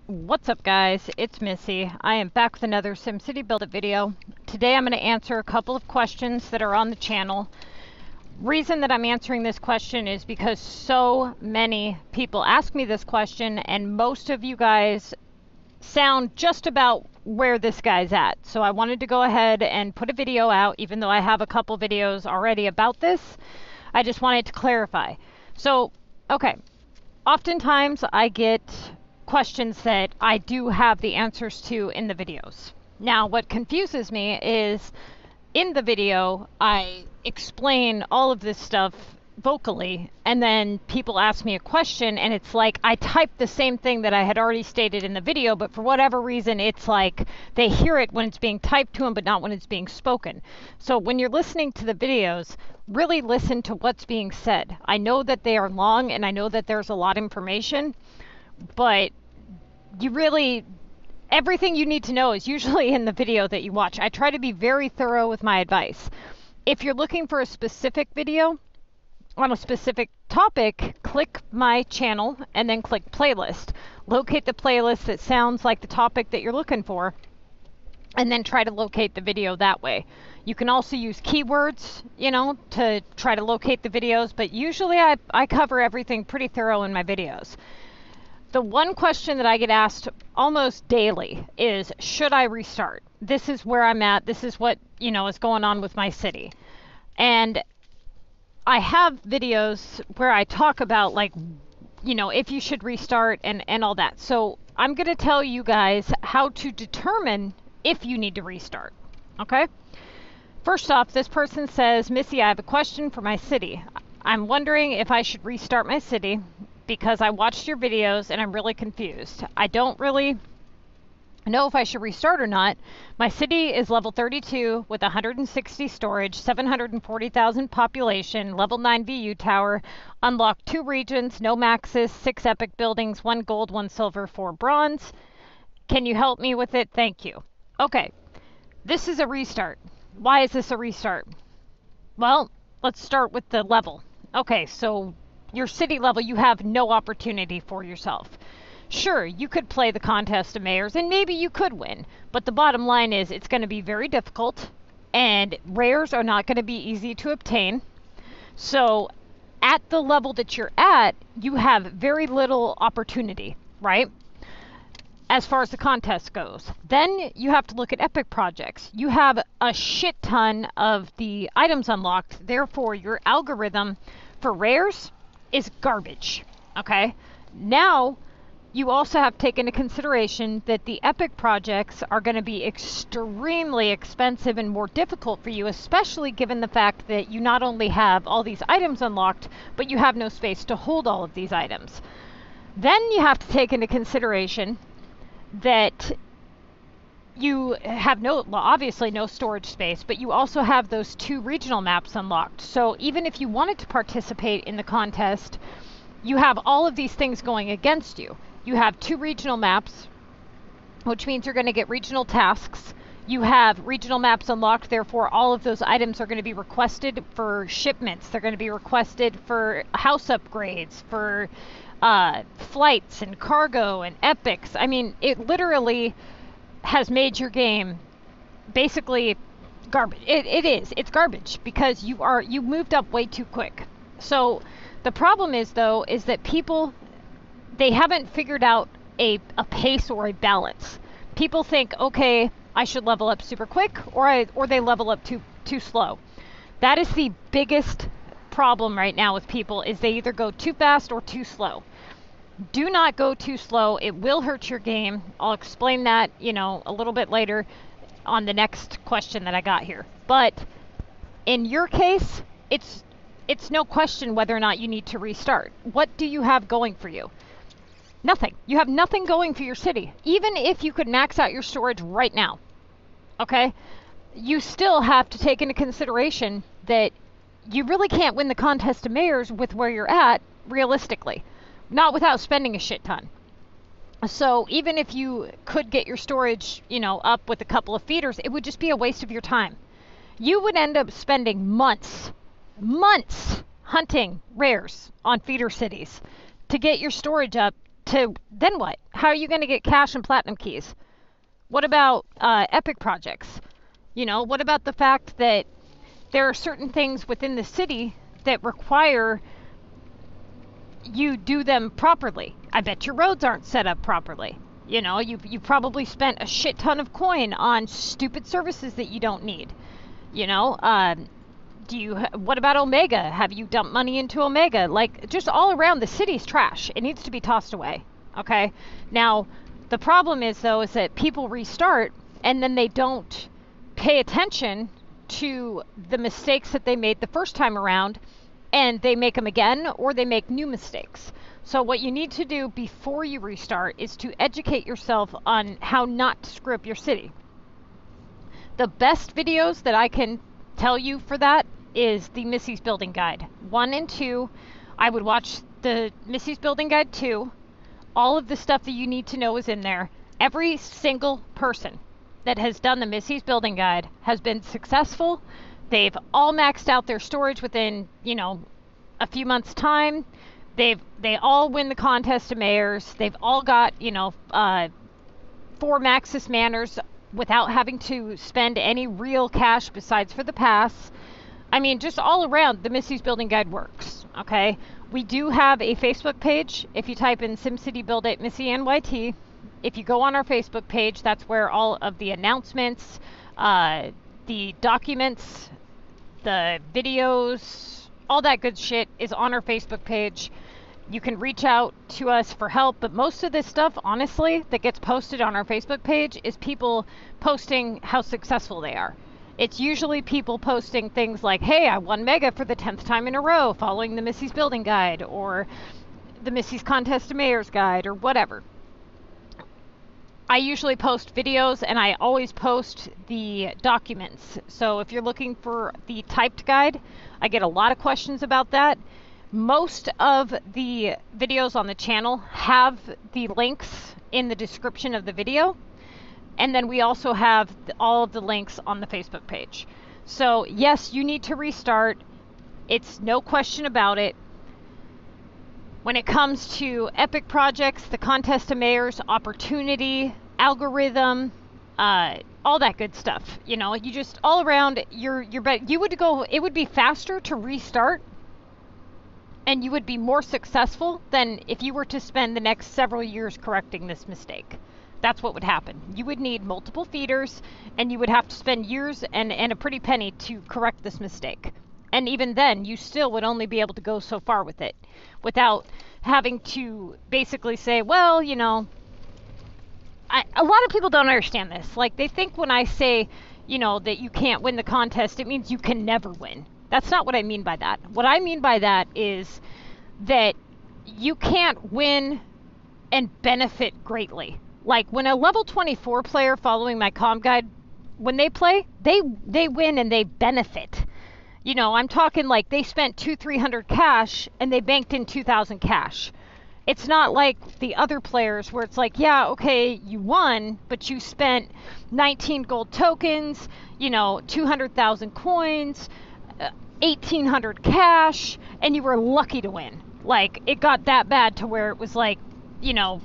What's up guys, it's Missy. I am back with another SimCity Buildit video. Today I'm going to answer a couple of questions that are on the channel. Reason that I'm answering this question is because so many people ask me this question and most of you guys sound just about where this guy's at. So I wanted to go ahead and put a video out, even though I have a couple videos already about this. I just wanted to clarify. So, okay, oftentimes I get questions that I do have the answers to in the videos. Now, what confuses me is in the video, I explain all of this stuff vocally, and then people ask me a question, and it's like I typed the same thing that I had already stated in the video, but for whatever reason, it's like they hear it when it's being typed to them, but not when it's being spoken. So when you're listening to the videos, really listen to what's being said. I know that they are long, and I know that there's a lot of information, but you really, everything you need to know is usually in the video that you watch. I try to be very thorough with my advice. If you're looking for a specific video on a specific topic, click my channel and then click playlist. Locate the playlist that sounds like the topic that you're looking for, and then try to locate the video that way. You can also use keywords, to try to locate the videos, but usually I cover everything pretty thorough in my videos. The one question that I get asked almost daily is, should I restart? This is where I'm at. This is what, is going on with my city. And I have videos where I talk about, if you should restart and all that. So I'm going to tell you guys how to determine if you need to restart. Okay? First off, this person says, Missy, I have a question for my city. I'm wondering if I should restart my city because I watched your videos and I'm really confused. I don't really know if I should restart or not. My city is level 32 with 160 storage, 740,000 population, level 9 VU tower, unlocked 2 regions, no maxes, 6 epic buildings, 1 gold, 1 silver, 4 bronze. Can you help me with it? Thank you. Okay, this is a restart. Why is this a restart? Well, let's start with the level. Okay, so your city level, you have no opportunity for yourself. Sure, you could play the contest of mayors and maybe you could win, but the bottom line is it's going to be very difficult and rares are not going to be easy to obtain. So at the level that you're at, you have very little opportunity, right? As far as the contest goes. Then you have to look at epic projects. You have a shit ton of the items unlocked, therefore your algorithm for rares is garbage, okay? Now, you also have to take into consideration that the epic projects are going to be extremely expensive and more difficult for you, especially given the fact that you not only have all these items unlocked, but you have no space to hold all of these items. Then you have to take into consideration that you have obviously no storage space, but you also have those 2 regional maps unlocked. So even if you wanted to participate in the contest, you have all of these things going against you. You have 2 regional maps, which means you're going to get regional tasks. You have regional maps unlocked, therefore all of those items are going to be requested for shipments. They're going to be requested for house upgrades, for flights and cargo and epics. I mean, it literally has made your game basically garbage. It's garbage because you moved up way too quick. So the problem is though, is that people, they haven't figured out a pace or a balance. People think, okay, I should level up super quick, or they level up too slow. That is the biggest problem right now with people, is they either go too fast or too slow. Do not go too slow. It will hurt your game. I'll explain that, a little bit later on the next question that I got here. But in your case, it's no question whether or not you need to restart. What do you have going for you? Nothing. You have nothing going for your city. Even if you could max out your storage right now, okay? You still have to take into consideration that you really can't win the contest of mayors with where you're at, realistically. Not without spending a shit ton. So even if you could get your storage, up with a couple of feeders, it would just be a waste of your time. You would end up spending months hunting rares on feeder cities to get your storage up to then what? how are you going to get cash and platinum keys? What about epic projects? You know, what about the fact that there are certain things within the city that require you do them properly? I bet your roads aren't set up properly. You know, you've probably spent a shit ton of coin on stupid services that you don't need. You know, what about Omega? Have you dumped money into Omega? Like, just all around the city's trash. It needs to be tossed away. Okay? Now, the problem is, though, is that people restart and then they don't pay attention to the mistakes that they made the first time around, and they make them again, or they make new mistakes. So what you need to do before you restart is to educate yourself on how not to screw up your city. The best videos that I can tell you for that is the Missy's Building Guide 1 and 2. I would watch the Missy's Building Guide 2. All of the stuff that you need to know is in there. Every single person that has done the Missy's Building Guide has been successful. They've all maxed out their storage within, you know, a few months' time. They all win the contest of mayors. They've all got, you know, 4 Maxis Manors without having to spend any real cash besides for the pass. I mean, just all around, the Missy's Building Guide works, okay? We do have a Facebook page. If you type in SimCity Buildit MissyAnne, if you go on our Facebook page, that's where all of the announcements, the documents, the videos, all that good shit is on our Facebook page. You can reach out to us for help, but most of this stuff, honestly, that gets posted on our Facebook page is people posting how successful they are. It's usually people posting things like, hey, I won Mega for the 10th time in a row following the Missy's Building Guide, or the Missy's Contest of Mayors Guide, or whatever. I usually post videos, and I always post the documents. So if you're looking for the typed guide, I get a lot of questions about that. Most of the videos on the channel have the links in the description of the video. And then we also have all of the links on the Facebook page. So yes, you need to restart. It's no question about it. When it comes to epic projects, the Contest of Mayors, opportunity, algorithm, all that good stuff. You know, you just all around, it would be faster to restart, and you would be more successful than if you were to spend the next several years correcting this mistake. That's what would happen. You would need multiple feeders, and you would have to spend years and a pretty penny to correct this mistake. And even then, you still would only be able to go so far with it without having to basically say, well, you know, a lot of people don't understand this. Like, they think when I say, you know, that you can't win the contest, it means you can never win. That's not what I mean by that. What I mean by that is that you can't win and benefit greatly. Like, when a level 24 player following my comm guide, when they play, they win and they benefit. You know, I'm talking like they spent 200-300 cash and they banked in 2,000 cash. It's not like the other players where it's like, yeah, okay, you won, but you spent 19 gold tokens, you know, 200,000 coins, 1,800 cash, and you were lucky to win. Like, it got that bad to where it was like, you know,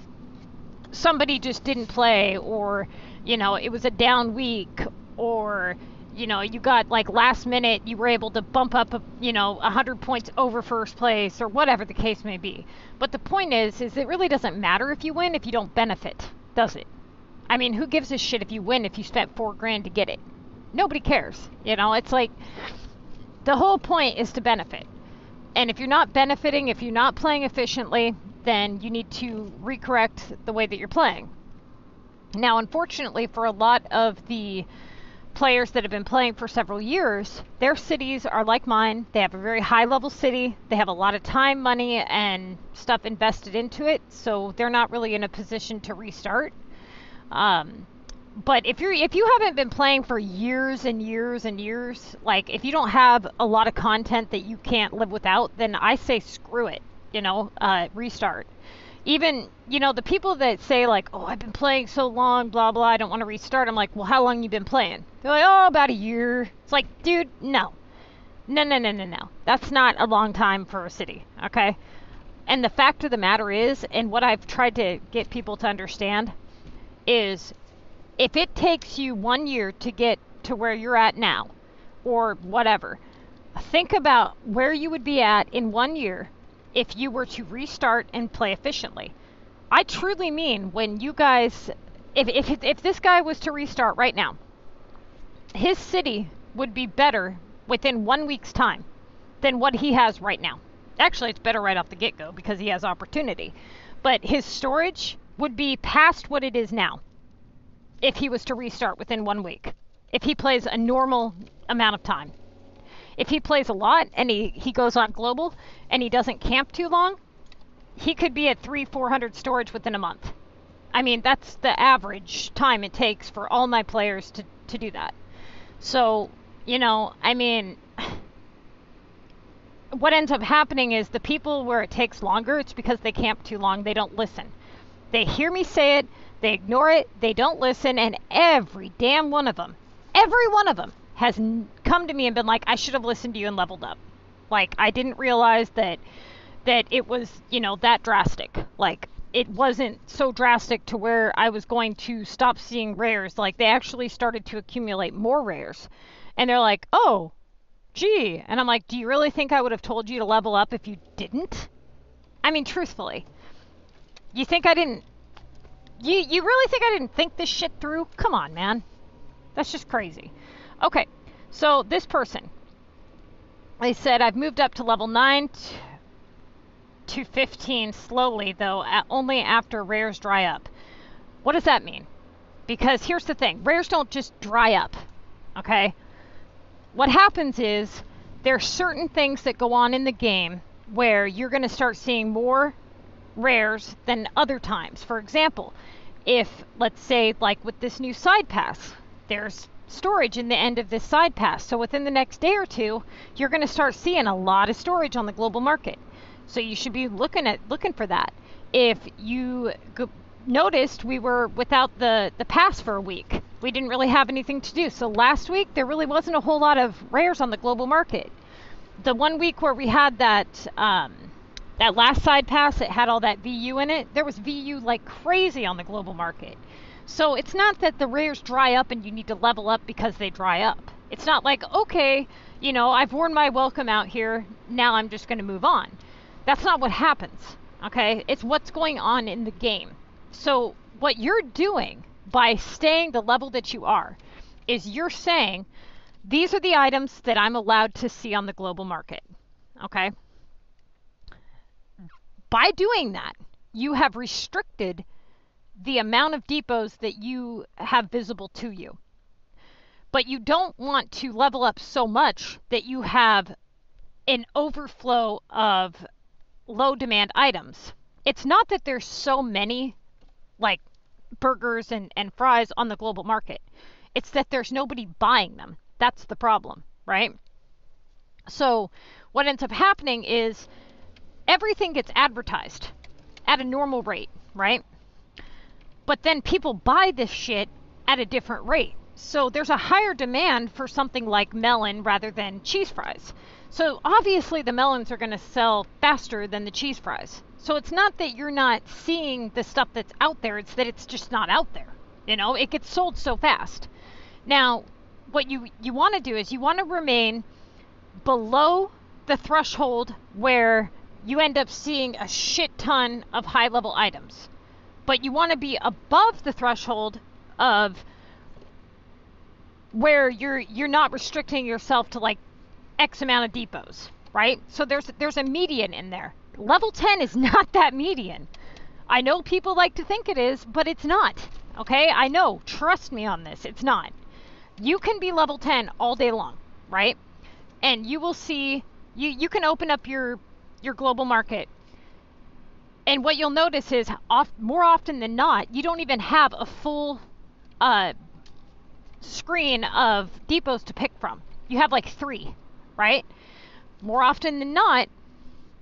somebody just didn't play, or, you know, it was a down week, or, you know, you got like last minute, you were able to bump up, 100 points over first place, or whatever the case may be. But the point is it really doesn't matter if you win if you don't benefit, does it? I mean, who gives a shit if you win if you spent $4 grand to get it? Nobody cares. You know, it's like, the whole point is to benefit. And if you're not benefiting, if you're not playing efficiently, then you need to recorrect the way that you're playing. Now, unfortunately, for a lot of the players that have been playing for several years, their cities are like mine. They have a very high level city. They have a lot of time, money, and stuff invested into it, so they're not really in a position to restart. But if you haven't been playing for years and years and years, like if you don't have a lot of content that you can't live without, then I say screw it, restart. Even, the people that say like, oh, I've been playing so long, blah, blah, I don't want to restart. I'm like, well, how long you been playing? They're like, oh, about a year. It's like, dude, no. No. That's not a long time for a city, okay? And the fact of the matter is, and what I've tried to get people to understand, is if it takes you 1 year to get to where you're at now, or whatever, think about where you would be at in 1 year if you were to restart and play efficiently. I truly mean, when you guys, if this guy was to restart right now, his city would be better within 1 week's time than what he has right now. Actually, it's better right off the get-go because he has opportunity. But his storage would be past what it is now if he was to restart within 1 week, if he plays a normal amount of time. If he plays a lot and he goes on global and he doesn't camp too long, he could be at 300-400 storage within a month. I mean, that's the average time it takes for all my players to do that. So, you know, I mean, what ends up happening is the people where it takes longer, it's because they camp too long. They don't listen. They hear me say it, they ignore it, they don't listen, and every damn one of them has come to me and been like, I should have listened to you and leveled up. Like, I didn't realize that it was, you know, that drastic. Like, it wasn't so drastic to where I was going to stop seeing rares. Like, they actually started to accumulate more rares. And they're like, oh, gee. And I'm like, do you really think I would have told you to level up if you didn't? I mean, truthfully. You think I didn't... You really think I didn't think this shit through? Come on, man. That's just crazy. Okay, so this person. They said, I've moved up to level 9 to 15 slowly, though, only after rares dry up. What does that mean? Because here's the thing. Rares don't just dry up, okay? What happens is there's certain things that go on in the game where you're going to start seeing more rares than other times. For example, if, let's say, like with this new side pass, there's storage in the end of this side pass. So within the next day or two, you're going to start seeing a lot of storage on the global market. So you should be looking for that. If you noticed, we were without the pass for a week. We didn't really have anything to do. So last week, there really wasn't a whole lot of rares on the global market. The 1 week where we had that last side pass, it had all that VU in it. There was VU like crazy on the global market. So it's not that the rares dry up and you need to level up because they dry up. It's not like, okay, you know, I've worn my welcome out here. Now I'm just going to move on. That's not what happens, okay? It's what's going on in the game. So what you're doing by staying the level that you are is you're saying, these are the items that I'm allowed to see on the global market, okay? By doing that, you have restricted the amount of depots that you have visible to you. But you don't want to level up so much that you have an overflow of low demand items. It's not that there's so many like burgers and fries on the global market. It's that there's nobody buying them. That's the problem, right? So what ends up happening is everything gets advertised at a normal rate, right? But then people buy this shit at a different rate. So there's a higher demand for something like melon rather than cheese fries. So obviously the melons are going to sell faster than the cheese fries. So it's not that you're not seeing the stuff that's out there, it's that it's just not out there. You know, it gets sold so fast. Now, what you want to do is you want to remain below the threshold where you end up seeing a shit ton of high-level items. But you want to be above the threshold of where you're not restricting yourself to like X amount of depots, right? So there's a median in there. Level 10 is not that median. I know people like to think it is, but it's not. Okay? I know. Trust me on this. It's not. You can be level 10 all day long, right? And you will see, you can open up your global market. And what you'll notice is more often than not, you don't even have a full screen of depots to pick from. You have like 3, right? More often than not,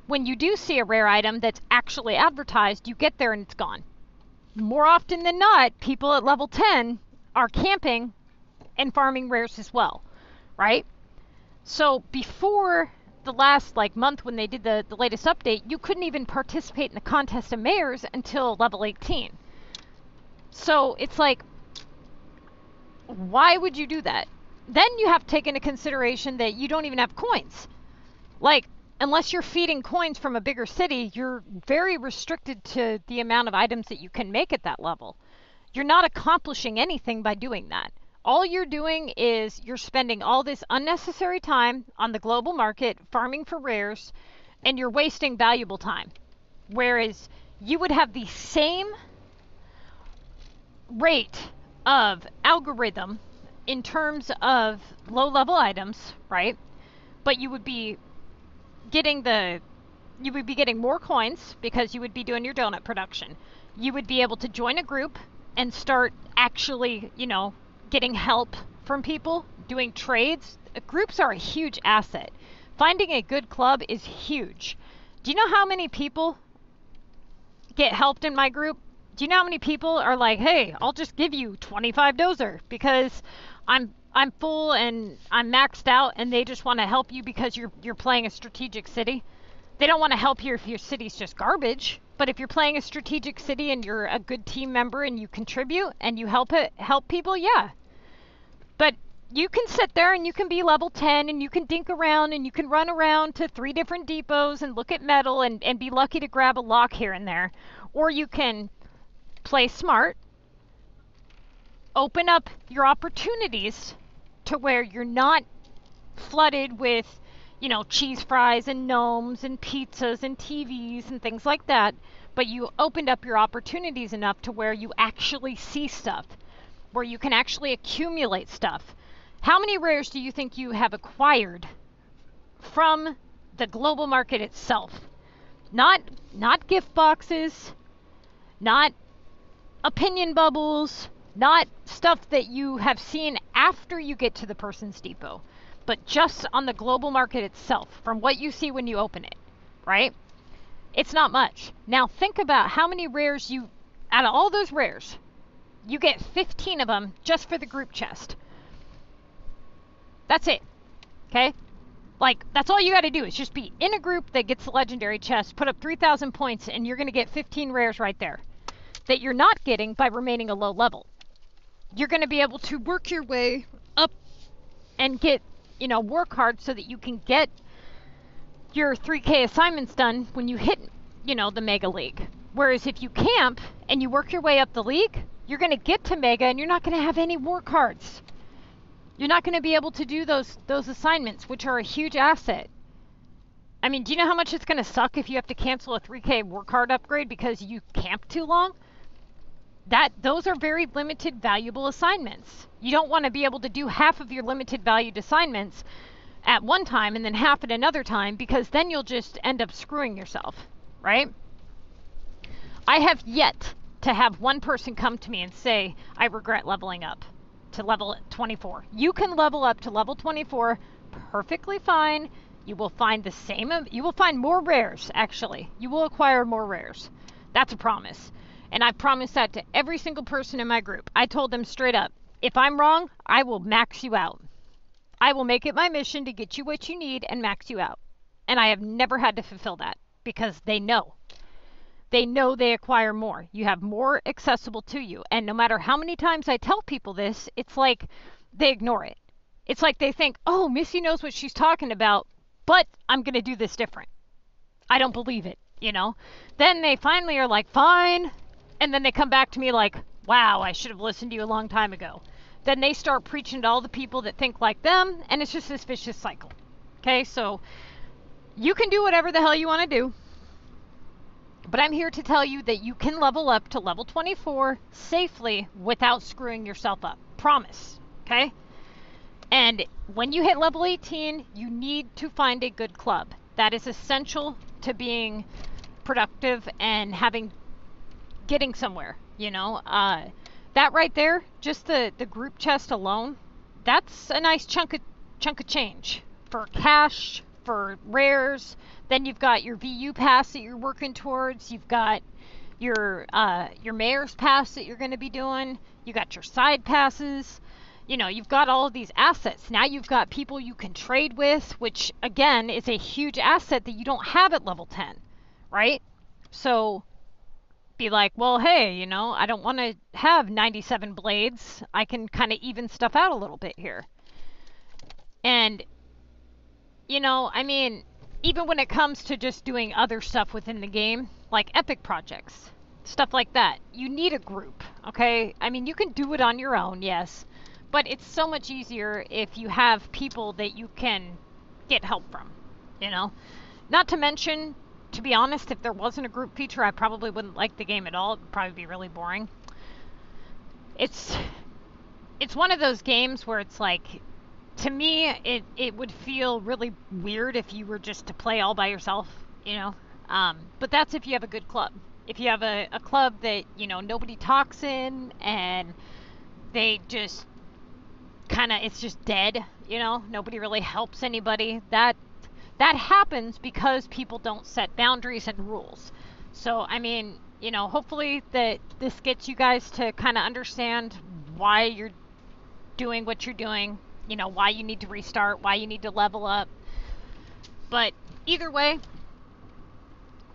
when you do see a rare item that's actually advertised, you get there and it's gone. More often than not, people at level 10 are camping and farming rares as well, right? So before the last like month when they did the latest update, you couldn't even participate in the contest of mayors until level 18. So it's like, why would you do that? Then you have to take into consideration that you don't even have coins. Like, unless you're feeding coins from a bigger city, you're very restricted to the amount of items that you can make at that level. You're not accomplishing anything by doing that. All you're doing is you're spending all this unnecessary time on the global market farming for rares, and you're wasting valuable time. Whereas you would have the same rate of algorithm in terms of low-level items, right? But you would be getting more coins because you would be doing your donut production. You would be able to join a group and start actually, you know, getting help from people, doing trades. Groups are a huge asset. Finding a good club is huge. Do you know how many people get helped in my group? Do you know how many people are like, hey, I'll just give you 25 dozer because I'm full and I'm maxed out, and they just want to help you because you're playing a strategic city? They don't want to help you if your city's just garbage. But if you're playing a strategic city and you're a good team member and you contribute and you help people, yeah. But you can sit there and you can be level 10 and you can dink around and you can run around to 3 different depots and look at metal and be lucky to grab a lock here and there. Or you can play smart, open up your opportunities to where you're not flooded with, you know, cheese fries and gnomes and pizzas and TVs and things like that, but you opened up your opportunities enough to where you actually see stuff, where you can actually accumulate stuff. How many rares do you think you have acquired from the global market itself? Not gift boxes, not opinion bubbles, not stuff that you have seen after you get to the person's depot, but just on the global market itself, from what you see when you open it, right? It's not much. Now think about how many rares out of all those rares, you get 15 of them just for the group chest. That's it, okay? Like, that's all you got to do is just be in a group that gets the legendary chest, put up 3,000 points, and you're going to get 15 rares right there that you're not getting by remaining a low level. You're going to be able to work your way up and get, you know, work hard so that you can get your 3K assignments done when you hit, you know, the Mega League. Whereas if you camp and you work your way up the league, you're going to get to Mega and you're not going to have any war cards. You're not going to be able to do those assignments, which are a huge asset. I mean, do you know how much it's going to suck if you have to cancel a 3K war card upgrade because you camped too long? Those are very limited, valuable assignments. You don't want to be able to do half of your limited valued assignments at one time and then half at another time, because then you'll just end up screwing yourself, right? I have yet to have one person come to me and say, I regret leveling up to level 24. You can level up to level 24 perfectly fine. You will find you will find more rares, actually. You will acquire more rares. That's a promise. And I promised that to every single person in my group. I told them straight up, if I'm wrong, I will max you out. I will make it my mission to get you what you need and max you out. And I have never had to fulfill that because they know. They know they acquire more. You have more accessible to you. And no matter how many times I tell people this, it's like they ignore it. It's like they think, oh, Missy knows what she's talking about, but I'm going to do this different. I don't believe it, you know? Then they finally are like, fine. And then they come back to me like, wow, I should have listened to you a long time ago. Then they start preaching to all the people that think like them, and it's just this vicious cycle. Okay, so you can do whatever the hell you want to do, but I'm here to tell you that you can level up to level 24 safely without screwing yourself up. Promise, okay? And when you hit level 18, you need to find a good club. That is essential to being productive and getting somewhere, you know? That right there, just the group chest alone, that's a nice chunk of change for cash, for rares. Then you've got your VU pass that you're working towards. You've got your mayor's pass that you're going to be doing. You got your side passes. you know, you've got all of these assets. Now you've got people you can trade with, which again is a huge asset that you don't have at level 10, right? So be like, well, hey, you know, I don't want to have 97 blades. I can kind of even stuff out a little bit here. And, you know, I mean, even when it comes to just doing other stuff within the game, like epic projects, stuff like that, you need a group, okay? I mean, you can do it on your own, yes, but it's so much easier if you have people that you can get help from, you know? Not to mention, to be honest, if there wasn't a group feature, I probably wouldn't like the game at all. It would probably be really boring. It's one of those games where it's like, to me, it would feel really weird if you were just to play all by yourself, you know? But that's if you have a good club. If you have a club that, you know, nobody talks in and they just kind of, it's just dead, you know? Nobody really helps anybody. That happens because people don't set boundaries and rules. So, I mean, you know, hopefully that this gets you guys to kind of understand why you're doing what you're doing, you know, why you need to restart, why you need to level up. But either way,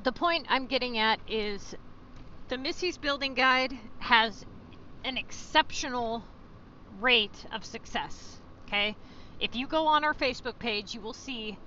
the point I'm getting at is the Missy's Building Guide has an exceptional rate of success, okay? If you go on our Facebook page, you will see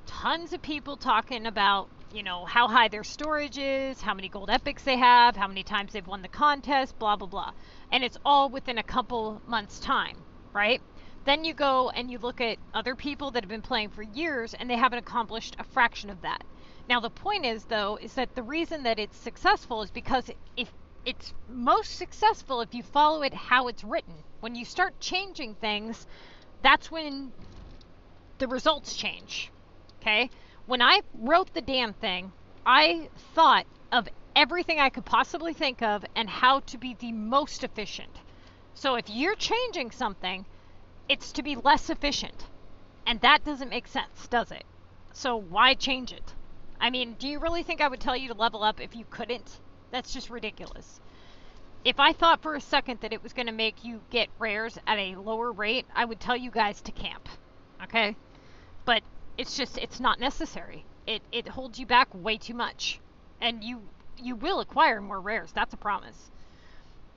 tons of people talking about, you know, how high their storage is, how many gold epics they have, how many times they've won the contest, blah, blah, blah. And it's all within a couple months' time, right? Then you go and you look at other people that have been playing for years and they haven't accomplished a fraction of that. Now, the point is, though, is that the reason that it's successful is because if it's most successful if you follow it how it's written. When you start changing things, that's when the results change. Okay? When I wrote the damn thing, I thought of everything I could possibly think of and how to be the most efficient. So if you're changing something, it's to be less efficient. And that doesn't make sense, does it? So why change it? I mean, do you really think I would tell you to level up if you couldn't? That's just ridiculous. If I thought for a second that it was going to make you get rares at a lower rate, I would tell you guys to camp. Okay? But it's just, it's not necessary. It holds you back way too much. And you will acquire more rares. That's a promise.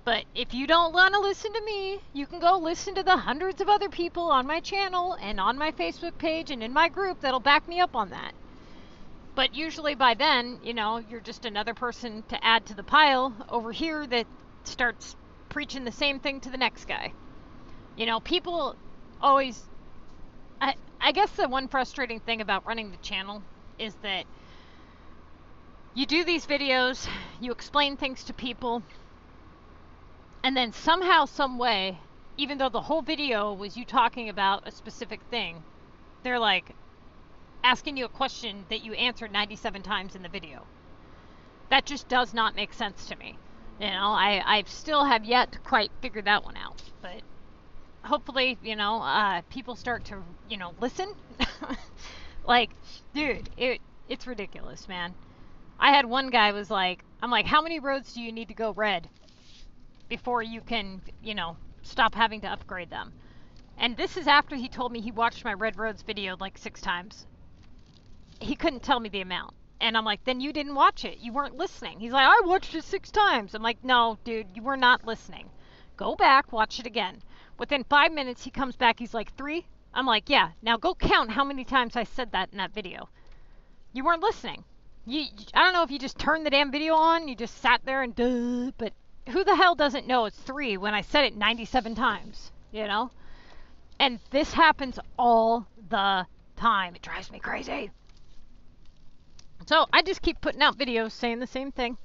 But if you don't want to listen to me, you can go listen to the hundreds of other people on my channel and on my Facebook page and in my group that'll back me up on that. But usually by then, you know, you're just another person to add to the pile over here that starts preaching the same thing to the next guy. You know, people always... I guess the one frustrating thing about running the channel is that you do these videos, you explain things to people, and then somehow, some way, even though the whole video was you talking about a specific thing, they're like asking you a question that you answered 97 times in the video. That just does not make sense to me. You know, I still have yet to quite figure that one out. But hopefully, you know, people start to, you know, listen. Like, dude, it's ridiculous, man. I had one guy was like, I'm like, how many roads do you need to go red before you can, you know, stop having to upgrade them? And this is after he told me he watched my Red Roads video like 6 times. He couldn't tell me the amount. And I'm like, then you didn't watch it. You weren't listening. He's like, I watched it 6 times. I'm like, no, dude, you were not listening. Go back, watch it again. Within 5 minutes, he comes back. He's like, 3? I'm like, yeah. Now go count how many times I said that in that video. You weren't listening. I don't know if you just turned the damn video on. You just sat there and duh. But who the hell doesn't know it's 3 when I said it 97 times? You know? And this happens all the time. It drives me crazy. So I just keep putting out videos saying the same thing.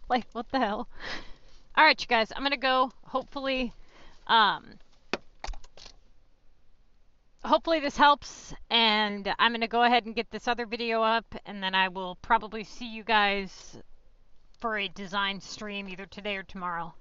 Like, what the hell? All right, you guys, I'm going to go. Hopefully this helps. And I'm going to go ahead and get this other video up. And then I will probably see you guys for a design stream either today or tomorrow.